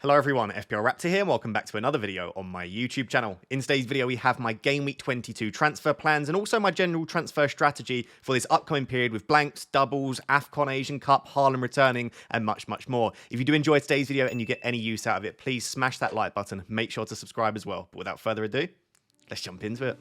Hello everyone, FPL Raptor here, and welcome back to another video on my YouTube channel. In today's video we have my Game Week 22 transfer plans and also my general transfer strategy for this upcoming period with blanks, doubles, AFCON Asian Cup, Haaland returning, and much more. If you do enjoy today's video and you get any use out of it, please smash that like button, make sure to subscribe as well. But without further ado, let's jump into it.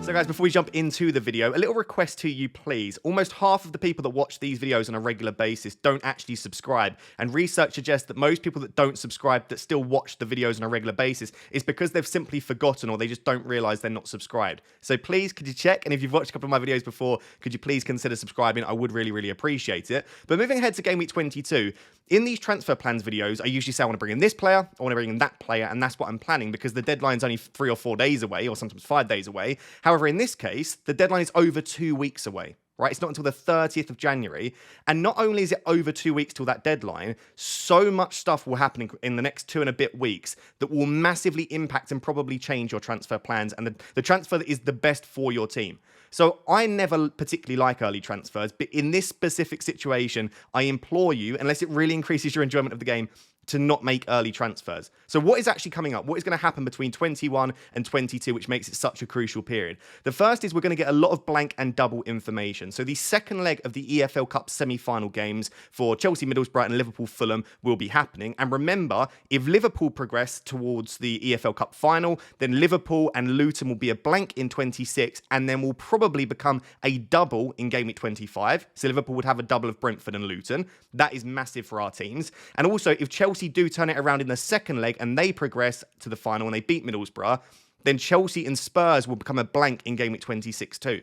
So guys, before we jump into the video, a little request to you please. Almost half of the people that watch these videos on a regular basis don't actually subscribe, and research suggests that most people that don't subscribe that still watch the videos on a regular basis is because they've simply forgotten or they just don't realize they're not subscribed. So please, could you check? And if you've watched a couple of my videos before, could you please consider subscribing? I would really appreciate it. But moving ahead to Game Week 22, in these transfer plans videos, I usually say I want to bring in this player, I want to bring in that player, and that's what I'm planning because the deadline's only 3 or 4 days away, or sometimes 5 days away. However, in this case, the deadline is over 2 weeks away, right? It's not until the 30th of January. And not only is it over 2 weeks till that deadline, so much stuff will happen in the next 2 and a bit weeks that will massively impact and probably change your transfer plans and the transfer that is the best for your team. So I never particularly like early transfers, but in this specific situation, I implore you, unless it really increases your enjoyment of the game, to not make early transfers. So what is actually coming up? What is going to happen between 21 and 22, which makes it such a crucial period? The first is we're going to get a lot of blank and double information. So the second leg of the EFL Cup semi-final games for Chelsea, Middlesbrough and Liverpool, Fulham will be happening. And remember, if Liverpool progress towards the EFL Cup final, then Liverpool and Luton will be a blank in 26 and then will probably become a double in Game Week 25. So Liverpool would have a double of Brentford and Luton. That is massive for our teams. And also, if Chelsea do turn it around in the second leg and they progress to the final and they beat Middlesbrough, then Chelsea and Spurs will become a blank in Game Week 26 too.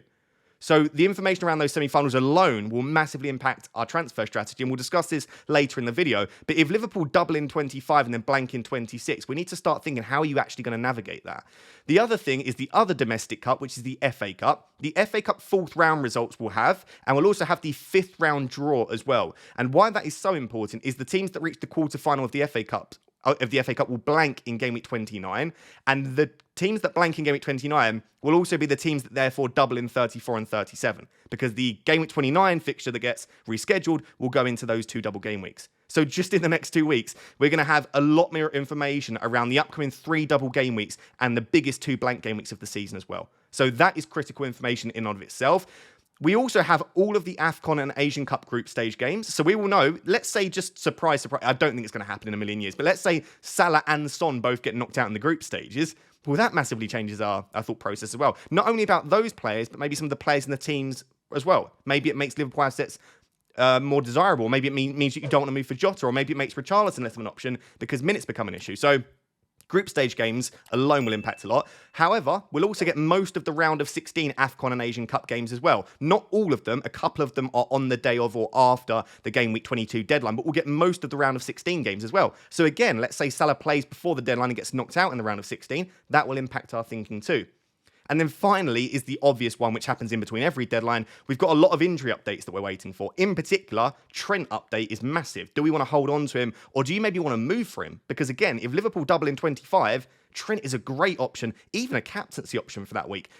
So the information around those semi-finals alone will massively impact our transfer strategy, and we'll discuss this later in the video. But if Liverpool double in 25 and then blank in 26, we need to start thinking, how are you actually going to navigate that? The other thing is the other domestic cup, which is the FA Cup. The FA Cup 4th round results we'll have, and we'll also have the 5th round draw as well. And why that is so important is the teams that reach the quarter-final of the FA Cup will blank in Game Week 29, and the teams that blank in Game Week 29 will also be the teams that therefore double in 34 and 37, because the Game Week 29 fixture that gets rescheduled will go into those 2 double game weeks. So just in the next 2 weeks, we're going to have a lot more information around the upcoming 3 double game weeks and the biggest 2 blank game weeks of the season as well. So that is critical information in and of itself. We also have all of the AFCON and Asian Cup group stage games. So we will know, let's say just surprise, I don't think it's going to happen in a million years, but let's say Salah and Son both get knocked out in the group stages. Well, that massively changes our thought process as well. Not only about those players, but maybe some of the players in the teams as well. Maybe it makes Liverpool assets more desirable. Maybe it means that you don't want to move for Jota, or maybe it makes Richarlison less of an option because minutes become an issue. So group stage games alone will impact a lot. However, we'll also get most of the round of 16 AFCON and Asian Cup games as well. Not all of them. A couple of them are on the day of or after the Game Week 22 deadline, but we'll get most of the round of 16 games as well. So again, let's say Salah plays before the deadline and gets knocked out in the round of 16. That will impact our thinking too. And then finally is the obvious one, which happens in between every deadline. We've got a lot of injury updates that we're waiting for. In particular, Trent update is massive. Do we want to hold on to him, or do you maybe want to move for him? Because again, if Liverpool double in 25, Trent is a great option, even a captaincy option for that week.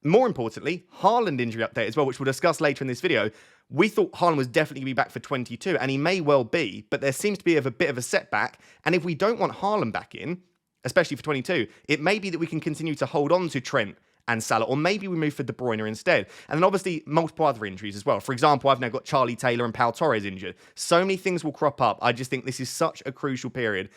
More importantly, Haaland injury update as well, which we'll discuss later in this video. We thought Haaland was definitely going to be back for 22, and he may well be, but there seems to be a bit of a setback. And if we don't want Haaland back in, especially for 22, it may be that we can continue to hold on to Trent and Salah, or maybe we move for De Bruyne instead. And then obviously multiple other injuries as well. For example, I've now got Charlie Taylor and Pau Torres injured. So many things will crop up. I just think this is such a crucial period.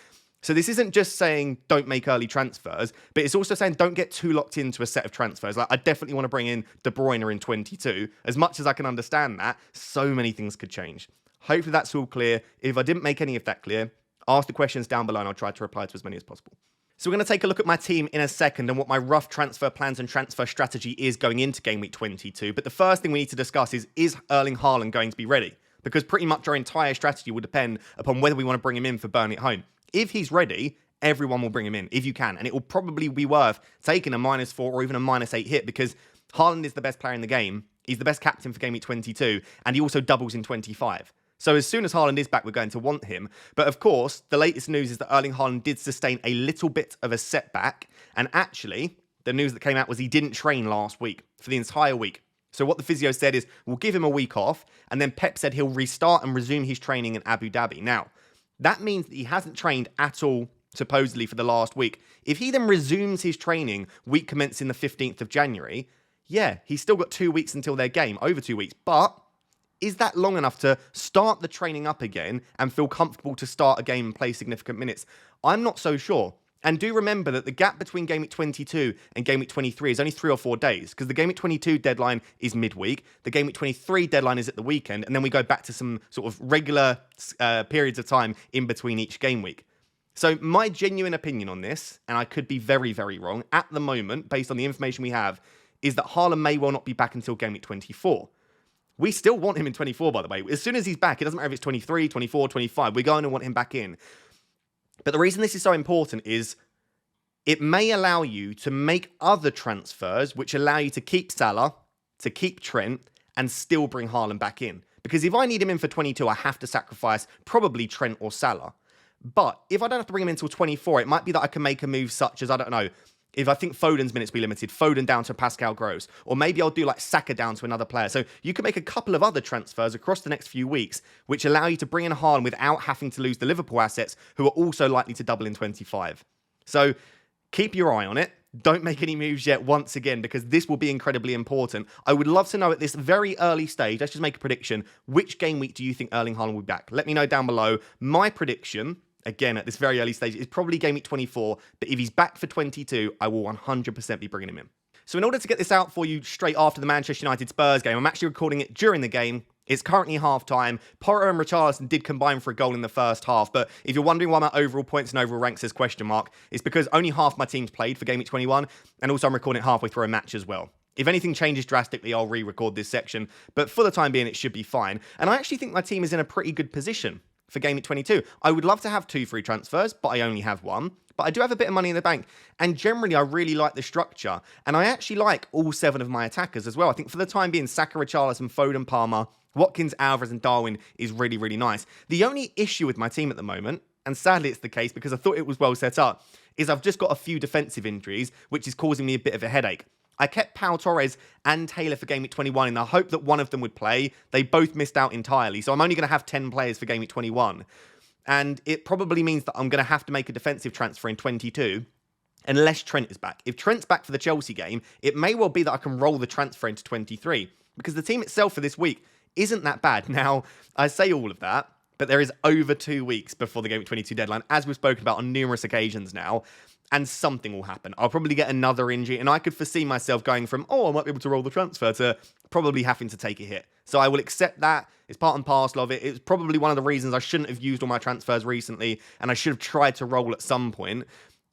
So this isn't just saying don't make early transfers, but it's also saying don't get too locked into a set of transfers. Like, I definitely want to bring in De Bruyne in 22. As much as I can understand that, so many things could change. Hopefully that's all clear. If I didn't make any of that clear, ask the questions down below and I'll try to reply to as many as possible. So we're going to take a look at my team in a second and what my rough transfer plans and transfer strategy is going into Game Week 22. But the first thing we need to discuss is Erling Haaland going to be ready? Because pretty much our entire strategy will depend upon whether we want to bring him in for Burnley at home. If he's ready, everyone will bring him in, if you can. And it will probably be worth taking a -4 or even a -8 hit, because Haaland is the best player in the game. He's the best captain for Game Week 22, and he also doubles in 25. So as soon as Haaland is back, we're going to want him. But of course, the latest news is that Erling Haaland did sustain a little bit of a setback. And actually, the news that came out was he didn't train last week for the entire week. So what the physio said is, we'll give him a week off, and then Pep said he'll restart and resume his training in Abu Dhabi. Now, that means that he hasn't trained at all, supposedly, for the last week. If he then resumes his training week commencing the 15th of January, yeah, he's still got 2 weeks until their game, over 2 weeks. But is that long enough to start the training up again and feel comfortable to start a game and play significant minutes? I'm not so sure. And do remember that the gap between Game Week 22 and Game Week 23 is only 3 or 4 days, because the Game Week 22 deadline is midweek, the Game Week 23 deadline is at the weekend, and then we go back to some sort of regular periods of time in between each game week. So my genuine opinion on this, and I could be very, very wrong, at the moment, based on the information we have, is that Haaland may well not be back until Game Week 24. We still want him in 24, by the way. As soon as he's back, it doesn't matter if it's 23, 24, 25, we're going to want him back in. But the reason this is so important is it may allow you to make other transfers which allow you to keep Salah, to keep Trent, and still bring Haaland back in. Because if I need him in for 22, I have to sacrifice probably Trent or Salah. But if I don't have to bring him in until 24, it might be that I can make a move such as, I don't know, if I think Foden's minutes be limited, Foden down to Pascal Gross. Or maybe I'll do like Saka down to another player. So you can make a couple of other transfers across the next few weeks, which allow you to bring in Haaland without having to lose the Liverpool assets, who are also likely to double in 25. So keep your eye on it. Don't make any moves yet, once again, because this will be incredibly important. I would love to know at this very early stage, let's just make a prediction, which game week do you think Erling Haaland will be back? Let me know down below. My prediction, again, at this very early stage, is probably Game Week 24, but if he's back for 22, I will 100% be bringing him in. So in order to get this out for you straight after the Manchester United Spurs game, I'm actually recording it during the game. It's currently half-time. Porro and Richarlison did combine for a goal in the first half, but if you're wondering why my overall points and overall rank says question mark, it's because only half my team's played for Game Week 21, and also I'm recording it halfway through a match as well. If anything changes drastically, I'll re-record this section, but for the time being, it should be fine. And I actually think my team is in a pretty good position for Game Week 22. I would love to have 2 free transfers, but I only have 1. But I do have a bit of money in the bank, and generally I really like the structure, and I actually like all 7 of my attackers as well. I think for the time being, Saka, Richarlison, Foden, Palmer, Watkins, Alvarez, and Darwin is really, really nice. The only issue with my team at the moment, and sadly it's the case because I thought it was well set up, is I've just got a few defensive injuries, which is causing me a bit of a headache. I kept Pau Torres and Taylor for Game Week 21 in the hope that one of them would play. They both missed out entirely, so I'm only going to have 10 players for Game Week 21. And it probably means that I'm going to have to make a defensive transfer in 22, unless Trent is back. If Trent's back for the Chelsea game, it may well be that I can roll the transfer into 23, because the team itself for this week isn't that bad. Now, I say all of that, but there is over 2 weeks before the Game Week 22 deadline, as we've spoken about on numerous occasions now, and something will happen. I'll probably get another injury, and I could foresee myself going from, I might be able to roll the transfer, to probably having to take a hit. So I will accept that. It's part and parcel of it. It's probably one of the reasons I shouldn't have used all my transfers recently, and I should have tried to roll at some point.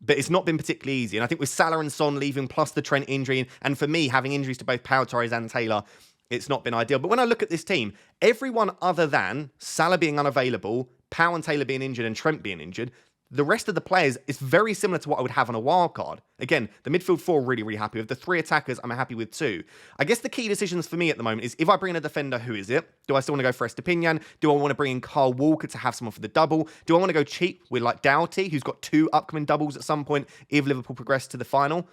But it's not been particularly easy. And I think with Salah and Son leaving, plus the Trent injury, and for me, having injuries to both Pau Torres and Taylor, it's not been ideal. But when I look at this team, everyone other than Salah being unavailable, Pau and Taylor being injured, and Trent being injured, the rest of the players is very similar to what I would have on a wild card. Again, the midfield 4 really, really happy with. The 3 attackers, I'm happy with too. I guess the key decisions for me at the moment is, if I bring in a defender, who is it? Do I still want to go for Estepinian? Do I want to bring in Kyle Walker to have someone for the double? Do I want to go cheap with like Doughty, who's got 2 upcoming doubles at some point if Liverpool progress to the final?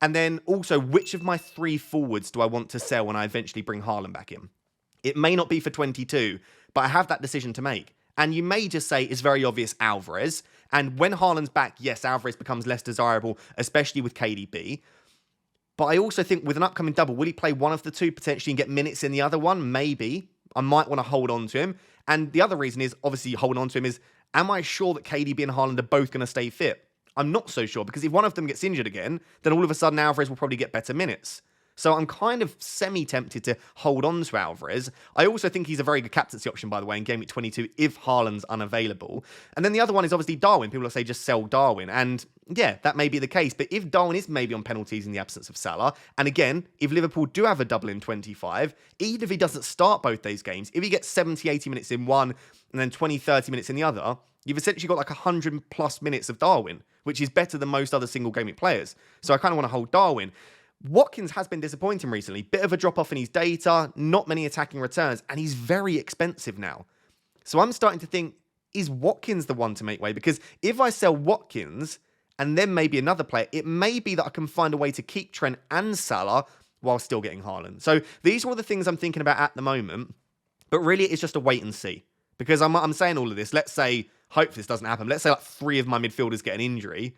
And then also, which of my 3 forwards do I want to sell when I eventually bring Haaland back in? It may not be for 22, but I have that decision to make. And you may just say, it's very obvious, Alvarez. And when Haaland's back, yes, Alvarez becomes less desirable, especially with KDB. But I also think with an upcoming double, will he play one of the 2 potentially and get minutes in the other one? Maybe. I might want to hold on to him. And the other reason is, obviously, holding on to him is, am I sure that KDB and Haaland are both going to stay fit? I'm not so sure, because if one of them gets injured again, then all of a sudden Alvarez will probably get better minutes. So I'm kind of semi-tempted to hold on to Alvarez. I also think he's a very good captaincy option, by the way, in Game Week 22 if Haaland's unavailable. And then the other one is obviously Darwin. People will say just sell Darwin. And yeah, that may be the case. But if Darwin is maybe on penalties in the absence of Salah, and again, if Liverpool do have a double in 25, even if he doesn't start both those games, if he gets 70, 80 minutes in one and then 20, 30 minutes in the other, you've essentially got like 100 plus minutes of Darwin, which is better than most other single game week players. So I kind of want to hold Darwin. Watkins has been disappointing recently. Bit of a drop-off in his data, not many attacking returns, and he's very expensive now. So I'm starting to think, is Watkins the one to make way? Because if I sell Watkins and then maybe another player, it may be that I can find a way to keep Trent and Salah while still getting Haaland. So these are all the things I'm thinking about at the moment, but really it's just a wait and see. Because I'm saying all of this, let's say, hope this doesn't happen, let's say like 3 of my midfielders get an injury,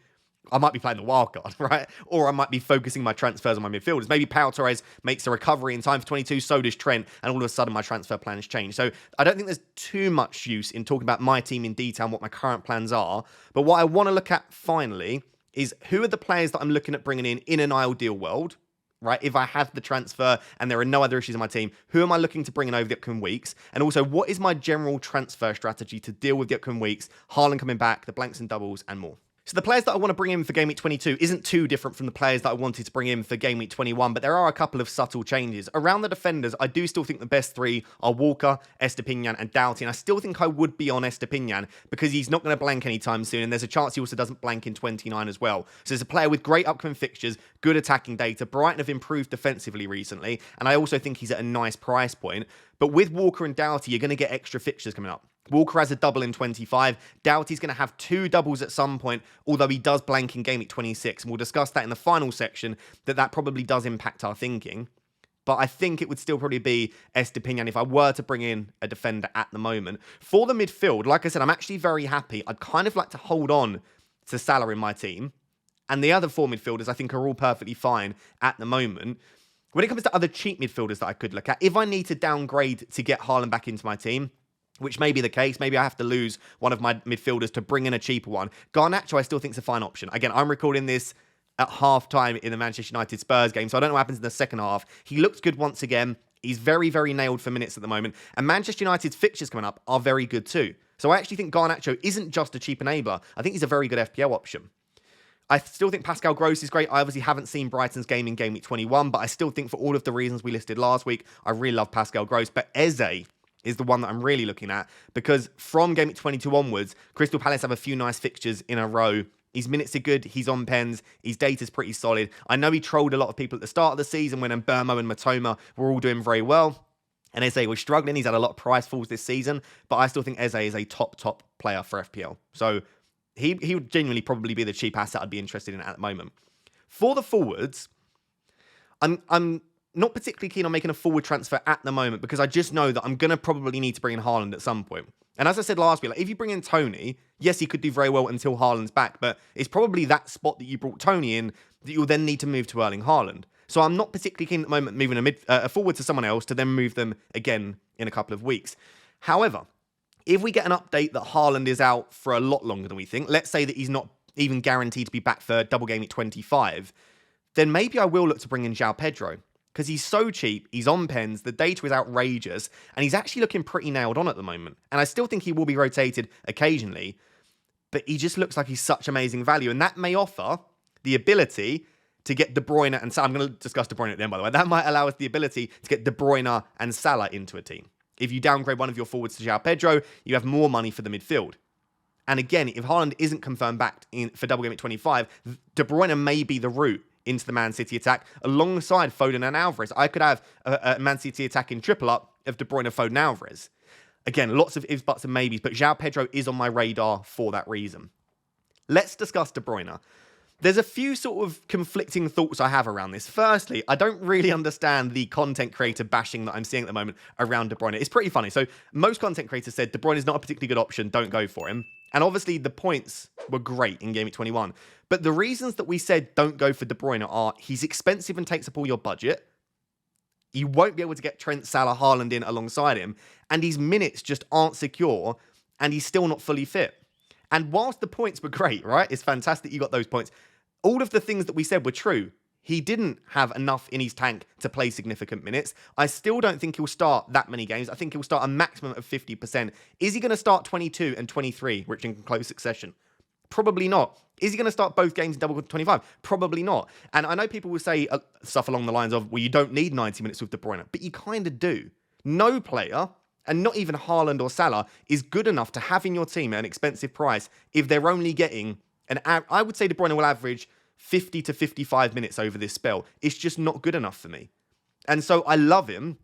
I might be playing the wild card, right? Or I might be focusing my transfers on my midfielders. Maybe Pau Torres makes a recovery in time for 22, so does Trent, and all of a sudden my transfer plans change. So I don't think there's too much use in talking about my team in detail and what my current plans are. But what I want to look at finally is who are the players that I'm looking at bringing in an ideal world, right? If I have the transfer and there are no other issues in my team, who am I looking to bring in over the upcoming weeks? And also, what is my general transfer strategy to deal with the upcoming weeks? Haaland coming back, the blanks and doubles, and more. So the players that I want to bring in for Game Week 22 isn't too different from the players that I wanted to bring in for Game Week 21, but there are a couple of subtle changes. Around the defenders, I do still think the best 3 are Walker, Estepinian, and Doughty, and I still think I would be on Estepinian because he's not going to blank anytime soon, and there's a chance he also doesn't blank in 29 as well. So there's a player with great upcoming fixtures, good attacking data. Brighton have improved defensively recently, and I also think he's at a nice price point. But with Walker and Doughty, you're going to get extra fixtures coming up. Walker has a double in 25. Doughty's going to have 2 doubles at some point, although he does blank in Game Week 26. And we'll discuss that in the final section, that probably does impact our thinking. But I think it would still probably be Estepinian if I were to bring in a defender at the moment. For the midfield, like I said, I'm actually very happy. I'd kind of like to hold on to Salah in my team. And the other 4 midfielders I think are all perfectly fine at the moment. When it comes to other cheap midfielders that I could look at, if I need to downgrade to get Haaland back into my team, which may be the case, maybe I have to lose one of my midfielders to bring in a cheaper one. Garnacho I still think is a fine option. Again, I'm recording this at half-time in the Manchester United Spurs game, so I don't know what happens in the second half. He looks good once again. He's very, very nailed for minutes at the moment. And Manchester United's fixtures coming up are very good too. So I actually think Garnacho isn't just a cheap enabler. I think he's a very good FPL option. I still think Pascal Gross is great. I obviously haven't seen Brighton's game in Game Week 21, but I still think for all of the reasons we listed last week, I really love Pascal Gross. But Eze is the one that I'm really looking at, because from Game Week 22 onwards, Crystal Palace have a few nice fixtures in a row. His minutes are good, he's on pens, his data's pretty solid. I know he trolled a lot of people at the start of the season when Mbermo and Matoma were all doing very well, and Eze was struggling. He's had a lot of price falls this season, but I still think Eze is a top player for FPL. So he would genuinely probably be the cheap asset I'd be interested in at the moment. For the forwards, I'm not particularly keen on making a forward transfer at the moment because I just know that I'm going to probably need to bring in Haaland at some point. And as I said last week, like, if you bring in Tony, yes, he could do very well until Haaland's back, but it's probably that spot that you brought Tony in that you'll then need to move to Erling Haaland. So I'm not particularly keen at the moment moving a forward to someone else to then move them again in a couple of weeks. However, if we get an update that Haaland is out for a lot longer than we think, let's say that he's not even guaranteed to be back for double game at 25, then maybe I will look to bring in João Pedro. Because he's so cheap, he's on pens, the data is outrageous, and he's actually looking pretty nailed on at the moment. And I still think he will be rotated occasionally, but he just looks like he's such amazing value. And that may offer the ability to get De Bruyne and Salah. I'm going to discuss De Bruyne at the end, by the way. That might allow us the ability to get De Bruyne and Salah into a team. If you downgrade one of your forwards to João Pedro, you have more money for the midfield. And again, if Haaland isn't confirmed back for double game at 25, De Bruyne may be the route into the Man City attack alongside Foden and Alvarez. I could have a Man City attack in triple up of De Bruyne, Foden, Alvarez. Again, lots of ifs, buts, and maybes, but João Pedro is on my radar for that reason. Let's discuss De Bruyne. There's a few sort of conflicting thoughts I have around this. Firstly, I don't really understand the content creator bashing that I'm seeing at the moment around De Bruyne. It's pretty funny. So most content creators said De Bruyne is not a particularly good option, don't go for him. And obviously the points were great in Game Week 21. But the reasons that we said don't go for De Bruyne are he's expensive and takes up all your budget. You won't be able to get Trent, Salah, Haaland in alongside him. And his minutes just aren't secure. And he's still not fully fit. And whilst the points were great, right? It's fantastic you got those points. All of the things that we said were true. He didn't have enough in his tank to play significant minutes. I still don't think he'll start that many games. I think he'll start a maximum of 50%. Is he going to start 22 and 23, which in close succession? Probably not. Is he going to start both games in double 25? Probably not. And I know people will say stuff along the lines of, well, you don't need 90 minutes with De Bruyne, but you kind of do. No player, and not even Haaland or Salah, is good enough to have in your team at an expensive price if they're only getting, I would say De Bruyne will average 50 to 55 minutes over this spell. It's just not good enough for me. And so I love him.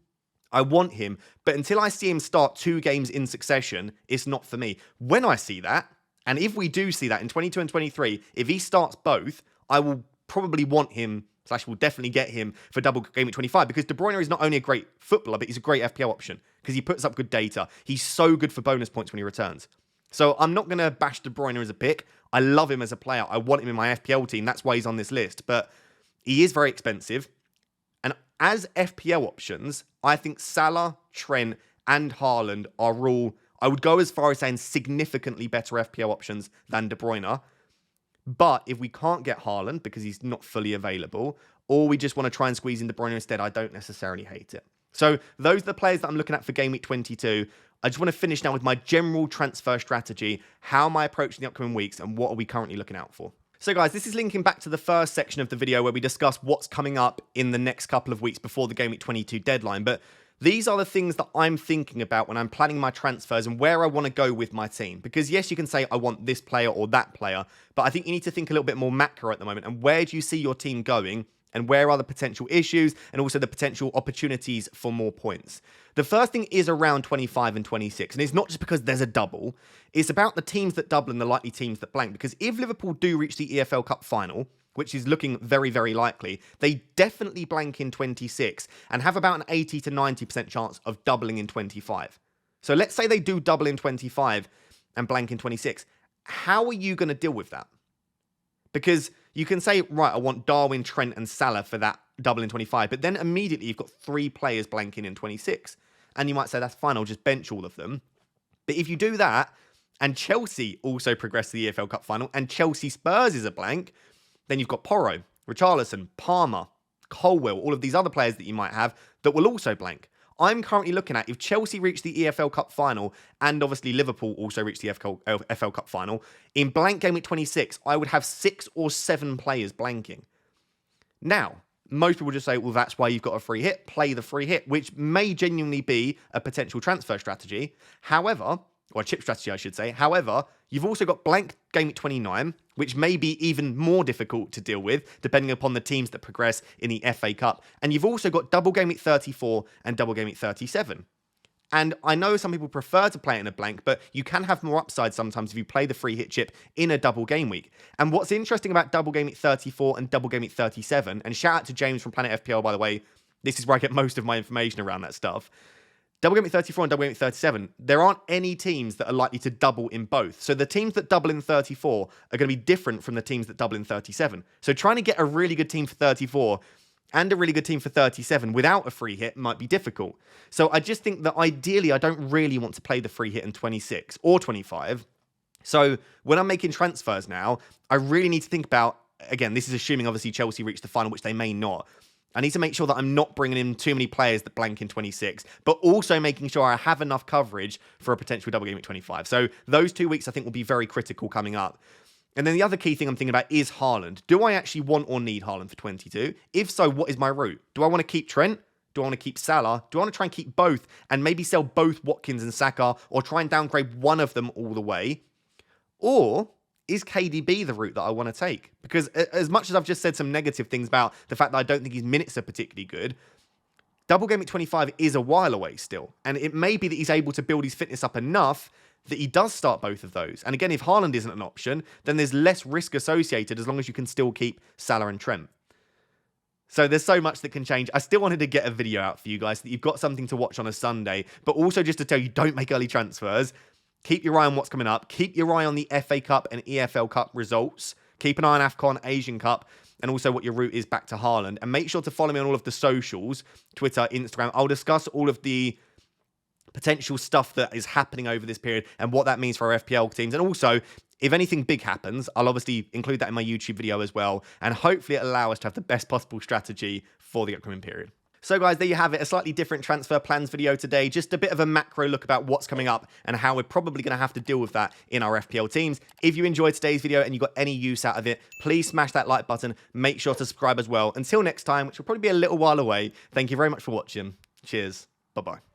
I want him. But until I see him start 2 games in succession, it's not for me. When I see that, And if we do see that in 22 and 23, if he starts both, I will probably want him, / will definitely get him for double game week 25, because De Bruyne is not only a great footballer, but he's a great FPL option because he puts up good data. He's so good for bonus points when he returns. So I'm not going to bash De Bruyne as a pick. I love him as a player. I want him in my FPL team. That's why he's on this list. But he is very expensive. And as FPL options, I think Salah, Trent, and Haaland are all, I would go as far as saying, significantly better FPL options than De Bruyne. But if we can't get Haaland because he's not fully available, or we just want to try and squeeze in De Bruyne instead, I don't necessarily hate it. So those are the players that I'm looking at for Game Week 22. I just want to finish now with my general transfer strategy. How am I approaching the upcoming weeks, and what are we currently looking out for? So guys, this is linking back to the first section of the video where we discuss what's coming up in the next couple of weeks before the Game Week 22 deadline. But these are the things that I'm thinking about when I'm planning my transfers and where I want to go with my team. Because yes, you can say I want this player or that player, but I think you need to think a little bit more macro at the moment. And where do you see your team going? And where are the potential issues and also the potential opportunities for more points? The first thing is around 25 and 26. And it's not just because there's a double. It's about the teams that double and the likely teams that blank. Because if Liverpool do reach the EFL Cup final, which is looking very, very likely, they definitely blank in 26 and have about an 80 to 90% chance of doubling in 25. So let's say they do double in 25 and blank in 26. How are you going to deal with that? Because you can say, right, I want Darwin, Trent, and Salah for that double in 25, but then immediately you've got 3 players blanking in 26. And you might say, that's fine, I'll just bench all of them. But if you do that, and Chelsea also progress to the EFL Cup final, and Chelsea Spurs is a blank, then you've got Porro, Richarlison, Palmer, Colwell, all of these other players that you might have that will also blank. I'm currently looking at, if Chelsea reach the EFL Cup final, and obviously Liverpool also reach the FPL Cup final, in blank game week 26, I would have 6 or 7 players blanking. Now, most people just say, well, that's why you've got a free hit, play the free hit, which may genuinely be a potential transfer strategy. However, or a chip strategy, I should say. However, you've also got blank game week 29, which may be even more difficult to deal with, depending upon the teams that progress in the FA Cup. And you've also got double game week 34 and double game week 37. And I know some people prefer to play it in a blank, but you can have more upside sometimes if you play the free hit chip in a double game week. And what's interesting about double game week 34 and double game week 37, and shout out to James from Planet FPL, by the way, this is where I get most of my information around that stuff. Double game week 34 and double game week 37, there aren't any teams that are likely to double in both. So the teams that double in 34 are going to be different from the teams that double in 37. So trying to get a really good team for 34 and a really good team for 37 without a free hit might be difficult. So I just think that ideally I don't really want to play the free hit in 26 or 25. So when I'm making transfers now, I really need to think about, again, this is assuming obviously Chelsea reach the final, which they may not. I need to make sure that I'm not bringing in too many players that blank in 26, but also making sure I have enough coverage for a potential double game at 25. So those 2 weeks I think will be very critical coming up. And then the other key thing I'm thinking about is Haaland. Do I actually want or need Haaland for 22? If so, what is my route? Do I want to keep Trent? Do I want to keep Salah? Do I want to try and keep both and maybe sell both Watkins and Saka, or try and downgrade one of them all the way? Or is KDB the route that I want to take? Because as much as I've just said some negative things about the fact that I don't think his minutes are particularly good, double game at 25 is a while away still. And it may be that he's able to build his fitness up enough that he does start both of those. And again, if Haaland isn't an option, then there's less risk associated as long as you can still keep Salah and Trent. So there's so much that can change. I still wanted to get a video out for you guys so that you've got something to watch on a Sunday, but also just to tell you, don't make early transfers. Keep your eye on what's coming up. Keep your eye on the FA Cup and EFL Cup results. Keep an eye on AFCON, Asian Cup, and also what your route is back to Haaland. And make sure to follow me on all of the socials, Twitter, Instagram. I'll discuss all of the potential stuff that is happening over this period and what that means for our FPL teams. And also, if anything big happens, I'll obviously include that in my YouTube video as well. And hopefully it'll allow us to have the best possible strategy for the upcoming period. So guys, there you have it, a slightly different transfer plans video today. Just a bit of a macro look about what's coming up and how we're probably going to have to deal with that in our FPL teams. If you enjoyed today's video and you got any use out of it, please smash that like button. Make sure to subscribe as well. Until next time, which will probably be a little while away, thank you very much for watching. Cheers. Bye-bye.